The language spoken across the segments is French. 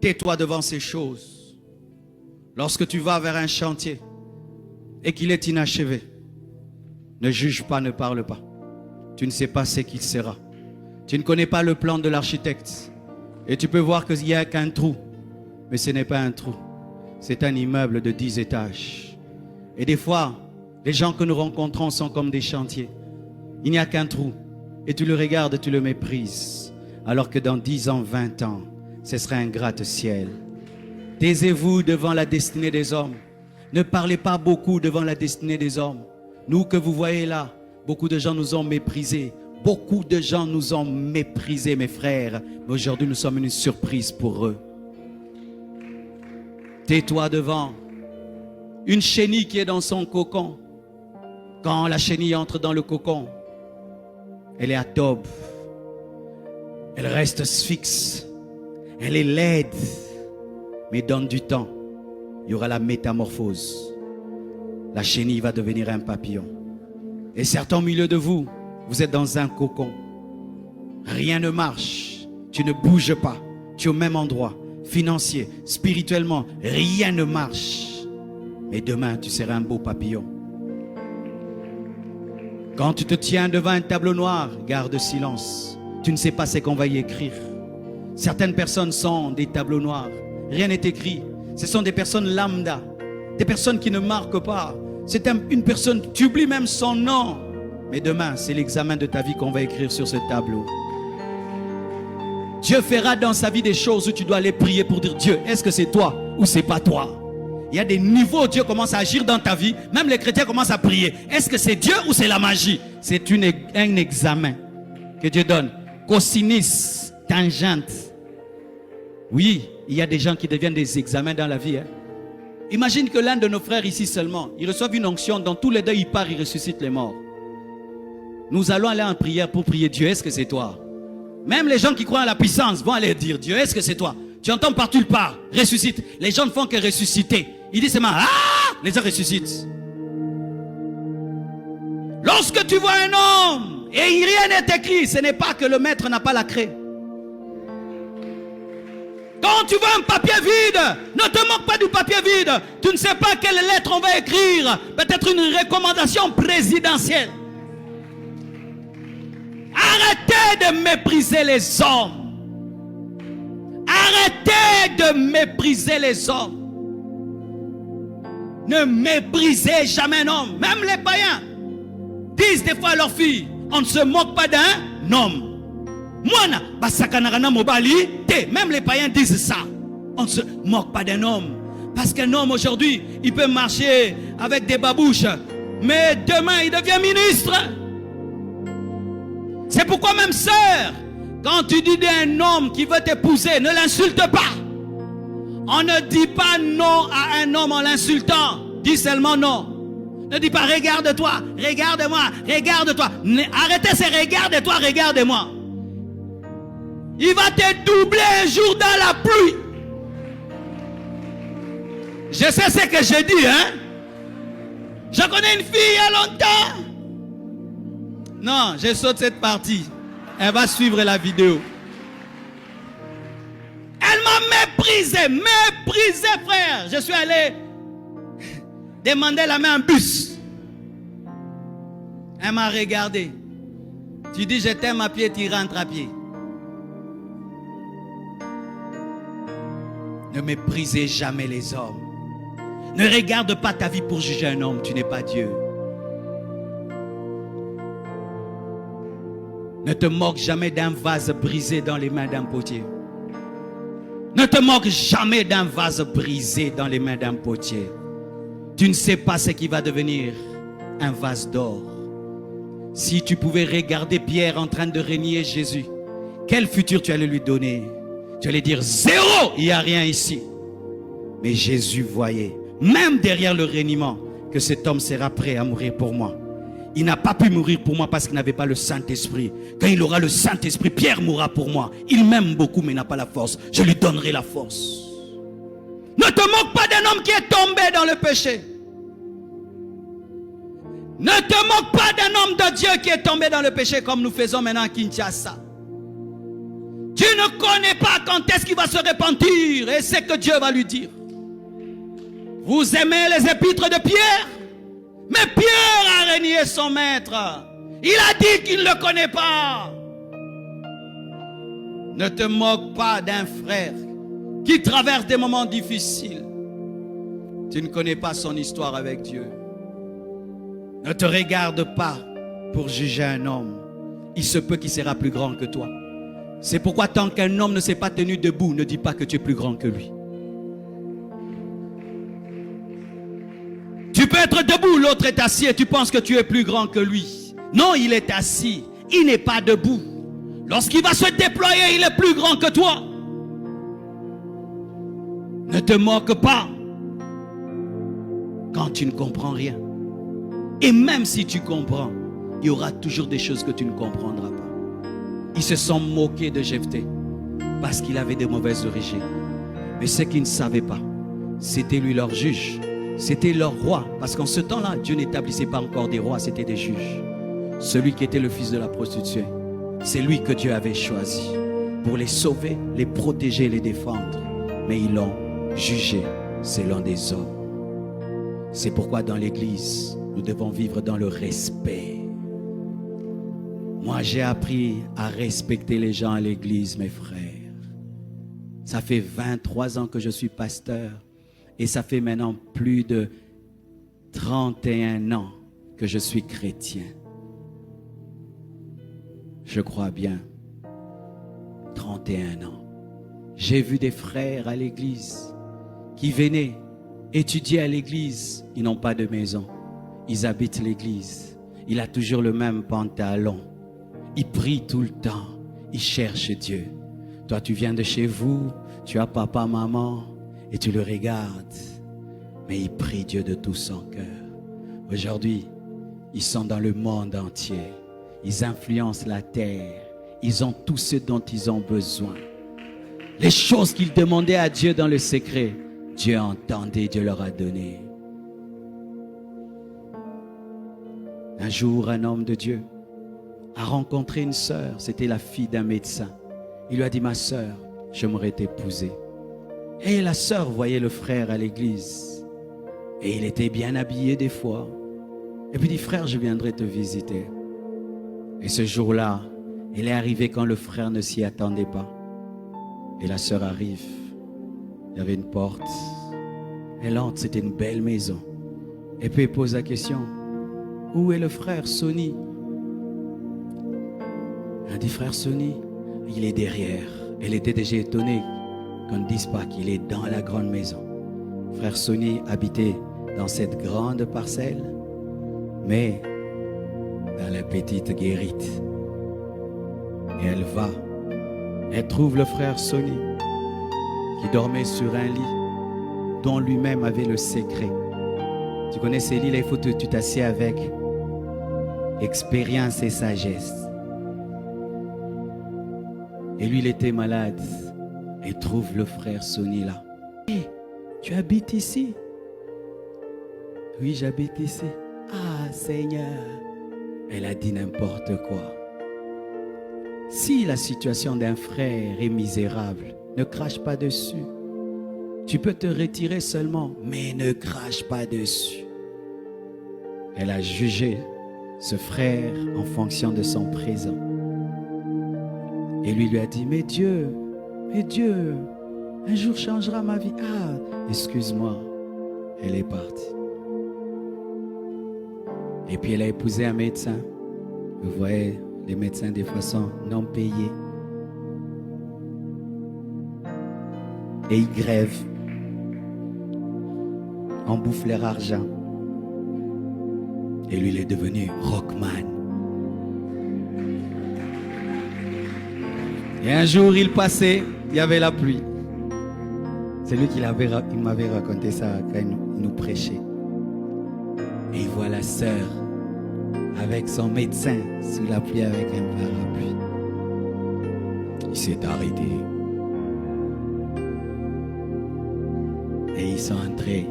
Tais-toi devant ces choses. Lorsque tu vas vers un chantier et qu'il est inachevé, ne juge pas, ne parle pas. Tu ne sais pas ce qu'il sera. Tu ne connais pas le plan de l'architecte. Et tu peux voir qu'il n'y a qu'un trou. Mais ce n'est pas un trou. C'est un immeuble de 10 étages. Et des fois, les gens que nous rencontrons sont comme des chantiers. Il n'y a qu'un trou. Et tu le regardes, tu le méprises. Alors que dans 10 ans, 20 ans, ce sera un gratte-ciel. Taisez-vous devant la destinée des hommes. Ne parlez pas beaucoup devant la destinée des hommes. Nous que vous voyez là, beaucoup de gens nous ont méprisés. Beaucoup de gens nous ont méprisés, mes frères. Mais aujourd'hui, nous sommes une surprise pour eux. Tais-toi devant une chenille qui est dans son cocon. Quand la chenille entre dans le cocon, elle est atobe. Elle reste fixe. Elle est laide. Mais donne du temps. Il y aura la métamorphose. La chenille va devenir un papillon. Et certains au milieu de vous, vous êtes dans un cocon. Rien ne marche. Tu ne bouges pas. Tu es au même endroit. Financier, spirituellement, rien ne marche. Mais demain, tu seras un beau papillon. Quand tu te tiens devant un tableau noir, garde silence. Tu ne sais pas ce qu'on va y écrire. Certaines personnes sont des tableaux noirs. Rien n'est écrit. Ce sont des personnes lambda. Des personnes qui ne marquent pas. C'est une personne, tu oublies même son nom. Mais demain, c'est l'examen de ta vie qu'on va écrire sur ce tableau. Dieu fera dans sa vie des choses où tu dois aller prier pour dire Dieu, est-ce que c'est toi ou c'est pas toi? Il y a des niveaux où Dieu commence à agir dans ta vie. Même les chrétiens commencent à prier. Est-ce que c'est Dieu ou c'est la magie? C'est un examen que Dieu donne. Cosinus, tangente. Oui, il y a des gens qui deviennent des examens dans la vie. Imagine que l'un de nos frères ici seulement, il reçoit une onction, dans tous les deux il part, il ressuscite les morts. Nous allons aller en prière pour prier Dieu, est-ce que c'est toi? Même les gens qui croient à la puissance vont aller dire Dieu, est-ce que c'est toi? Tu entends partout le part, ressuscite. Les gens ne font que ressusciter. Ils disent seulement, ah, les gens ressuscitent. Lorsque tu vois un homme et rien n'est écrit, ce n'est pas que le maître n'a pas la craie. Quand tu vois un papier vide, ne te moque pas du papier vide. Tu ne sais pas quelle lettre on va écrire. Peut-être une recommandation présidentielle. Arrêtez de mépriser les hommes. Arrêtez de mépriser les hommes. Ne méprisez jamais un homme. Même les païens disent des fois à leurs filles, on ne se moque pas d'un homme. Même les païens disent ça. On ne se moque pas d'un homme. Parce qu'un homme aujourd'hui, il peut marcher avec des babouches. Mais demain, il devient ministre. C'est pourquoi même sœur, quand tu dis d'un homme qui veut t'épouser, ne l'insulte pas. On ne dit pas non à un homme en l'insultant. Dis seulement non. Ne dis pas regarde-toi, regarde-moi, regarde-toi. Arrêtez ces regarde-toi, regarde-moi. Il va te doubler un jour dans la pluie. Je sais ce que je dis, hein. Je connais une fille il y a longtemps. Non, je saute cette partie. Elle va suivre la vidéo. Elle m'a méprisé, frère. Je suis allé demander la main en bus. Elle m'a regardé. Tu dis je t'aime à pied, tu rentres à pied. Ne méprisez jamais les hommes. Ne regarde pas ta vie pour juger un homme. Tu n'es pas Dieu. Ne te moque jamais d'un vase brisé dans les mains d'un potier. Ne te moque jamais d'un vase brisé dans les mains d'un potier. Tu ne sais pas ce qui va devenir un vase d'or. Si tu pouvais regarder Pierre en train de renier Jésus, quel futur tu allais lui donner? Tu allais dire zéro, il n'y a rien ici. Mais Jésus voyait, même derrière le reniement, que cet homme sera prêt à mourir pour moi. Il n'a pas pu mourir pour moi parce qu'il n'avait pas le Saint-Esprit. Quand il aura le Saint-Esprit, Pierre mourra pour moi. Il m'aime beaucoup mais n'a pas la force. Je lui donnerai la force. Ne te moque pas d'un homme qui est tombé dans le péché. Ne te moque pas d'un homme de Dieu qui est tombé dans le péché comme nous faisons maintenant à Kinshasa. Tu ne connais pas quand est-ce qu'il va se repentir. Et c'est que Dieu va lui dire. Vous aimez les épîtres de Pierre? Mais Pierre a renié son maître. Il a dit qu'il ne le connaît pas. Ne te moque pas d'un frère qui traverse des moments difficiles. Tu ne connais pas son histoire avec Dieu. Ne te regarde pas pour juger un homme. Il se peut qu'il sera plus grand que toi. C'est pourquoi tant qu'un homme ne s'est pas tenu debout, ne dis pas que tu es plus grand que lui. Tu peux être debout, l'autre est assis et tu penses que tu es plus grand que lui. Non, il est assis, il n'est pas debout. Lorsqu'il va se déployer, il est plus grand que toi. Ne te moque pas quand tu ne comprends rien. Et même si tu comprends, il y aura toujours des choses que tu ne comprendras pas. Ils se sont moqués de Jephthé parce qu'il avait de mauvaises origines. Mais ce qu'ils ne savaient pas, c'était lui leur juge. C'était leur roi. Parce qu'en ce temps-là, Dieu n'établissait pas encore des rois, c'était des juges. Celui qui était le fils de la prostituée, c'est lui que Dieu avait choisi pour les sauver, les protéger, les défendre. Mais ils l'ont jugé selon des hommes. C'est pourquoi dans l'église, nous devons vivre dans le respect. Moi, j'ai appris à respecter les gens à l'église, mes frères. Ça fait 23 ans que je suis pasteur et ça fait maintenant plus de 31 ans que je suis chrétien. Je crois bien. 31 ans. J'ai vu des frères à l'église qui venaient étudier à l'église. Ils n'ont pas de maison. Ils habitent l'église. Il a toujours le même pantalon. Il prie tout le temps. Il cherche Dieu. Toi, tu viens de chez vous. Tu as papa, maman. Et tu le regardes. Mais il prie Dieu de tout son cœur. Aujourd'hui, ils sont dans le monde entier. Ils influencent la terre. Ils ont tout ce dont ils ont besoin. Les choses qu'ils demandaient à Dieu dans le secret, Dieu entendait, Dieu leur a donné. Un jour, un homme de Dieu a rencontré une sœur. C'était la fille d'un médecin. Il lui a dit, ma sœur, j'aimerais t'épouser. Et la sœur voyait le frère à l'église. Et il était bien habillé des fois. Et puis il dit, frère, je viendrai te visiter. Et ce jour-là, il est arrivé quand le frère ne s'y attendait pas. Et la sœur arrive. Il y avait une porte. Elle entre, c'était une belle maison. Et puis elle pose la question, où est le frère Sonny? Elle dit, frère Sonny, il est derrière. Elle était déjà étonnée qu'on ne dise pas qu'il est dans la grande maison. Frère Sonny habitait dans cette grande parcelle, mais dans la petite guérite. Et elle va. Elle trouve le frère Sonny qui dormait sur un lit dont lui-même avait le secret. Tu connais ces lits là, il faut que tu t'assieds avec expérience et sagesse. Et lui, il était malade. Et trouve le frère Sonny là. Hey, tu habites ici? Oui, j'habite ici. Ah, Seigneur. Elle a dit n'importe quoi. Si la situation d'un frère est misérable, ne crache pas dessus. Tu peux te retirer seulement, mais ne crache pas dessus. Elle a jugé ce frère en fonction de son présent. Et lui a dit, mais Dieu, un jour changera ma vie. Ah, excuse-moi. Elle est partie. Et puis elle a épousé un médecin. Vous voyez, les médecins des fois sont non payés. Et ils grèvent. On bouffe leur argent. Et lui, il est devenu rockman. Et un jour, il passait, il y avait la pluie. C'est lui qui m'avait raconté ça quand il nous prêchait. Et il voit la sœur avec son médecin sous la pluie avec un parapluie. Il s'est arrêté. Et ils sont entrés.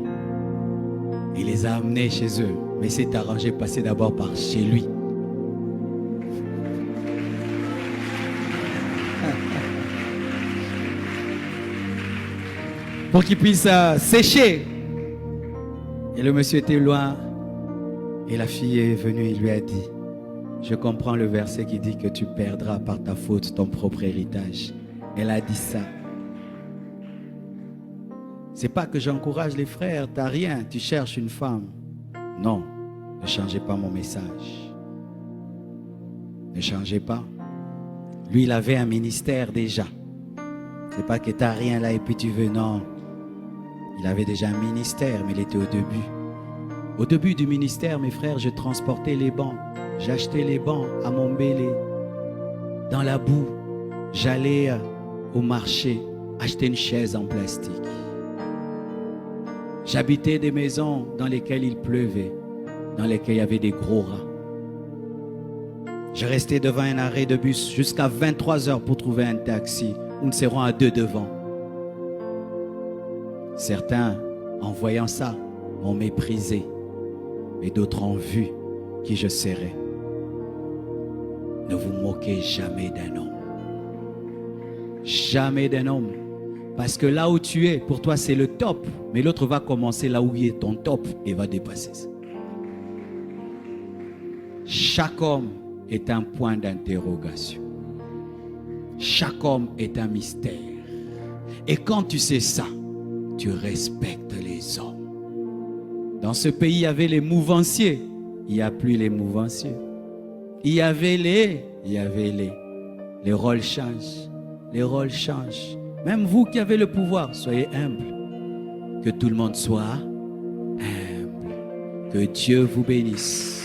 Il les a amenés chez eux. Mais il s'est arrangé de passer d'abord par chez lui. pour qu'il puisse sécher. Et le monsieur était loin. Et la fille est venue et lui a dit, je comprends le verset qui dit que tu perdras par ta faute ton propre héritage. Elle a dit ça. C'est pas que j'encourage les frères, t'as rien, tu cherches une femme. Non, ne changez pas mon message. Ne changez pas. Lui, il avait un ministère déjà. C'est pas que t'as rien là et puis tu veux, non. Il avait déjà un ministère, mais il était au début. Au début du ministère, mes frères, je transportais les bancs. J'achetais les bancs à Montbéliard, dans la boue. J'allais au marché acheter une chaise en plastique. J'habitais des maisons dans lesquelles il pleuvait, dans lesquelles il y avait des gros rats. Je restais devant un arrêt de bus jusqu'à 23 heures pour trouver un taxi. Nous serons à 2 devant. Certains, en voyant ça, m'ont méprisé. Mais d'autres ont vu qui je serais. Ne vous moquez jamais d'un homme. Jamais d'un homme. Parce que là où tu es, pour toi c'est le top. Mais l'autre va commencer là où il est ton top et va dépasser ça. Chaque homme est un point d'interrogation. Chaque homme est un mystère. Et quand tu sais ça, tu respectes les hommes. Dans ce pays, il y avait les mouvanciers. Il n'y a plus les mouvanciers. Il y avait les rôles changent. Les rôles changent. Même vous qui avez le pouvoir, soyez humbles. Que tout le monde soit humble. Que Dieu vous bénisse.